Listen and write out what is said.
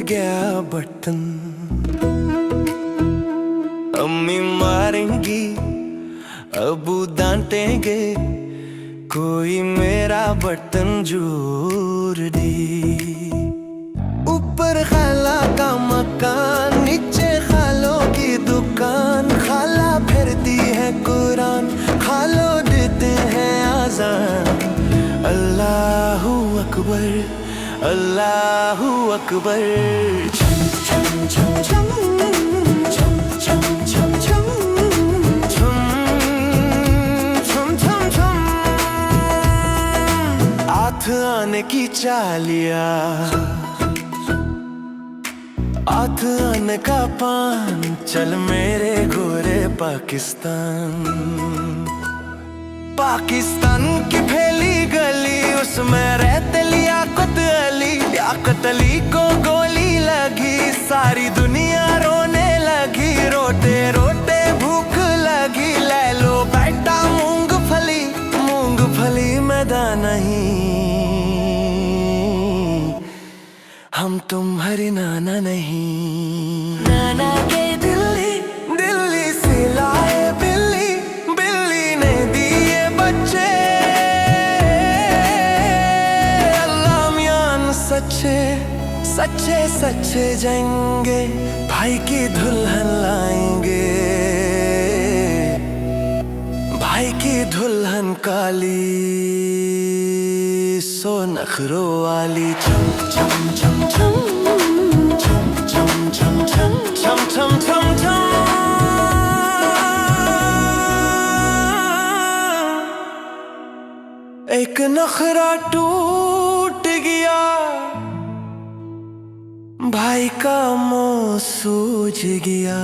गया बटन। अम्मी मारेंगी, अबू डांटेंगे, कोई मेरा बटन जोड़ दी। ऊपर खाला का मकान, नीचे खालों की दुकान। खाला फिरती है कुरान, खालो देते हैं आजान। अल्लाहू अकबर, अल्लाहू अकबर। छम छम छम छम छम छम छम छम छम छम छम छम। हाथ आने की चालिया, हाथ आने का पान। चल मेरे गोरे पाकिस्तान। पाकिस्तान की फैली गली, उसमें रहते लियाकत अली। लियाकत अली को गोली लगी, सारी दुनिया रोने लगी। रोते रोते भूख लगी, ले लो बेटा मूंगफली। मूंगफली मैदान नहीं, हम तुम्हारे नाना नहीं। नाना के दिल्ली, दिल्ली से लाए बिल्ली। बिल्ली ने दिए बच्चे, अल्लाह मियां सच्चे सच्चे सच्चे जाएंगे। भाई की दुल्हन लाएंगे, भाई की दुल्हन काली, सो नखरों वाली। छम छम छम छम छम छम छम छम छम छम छम छम। एक नखरा टूट गया, भाई का मुंह सूज गया।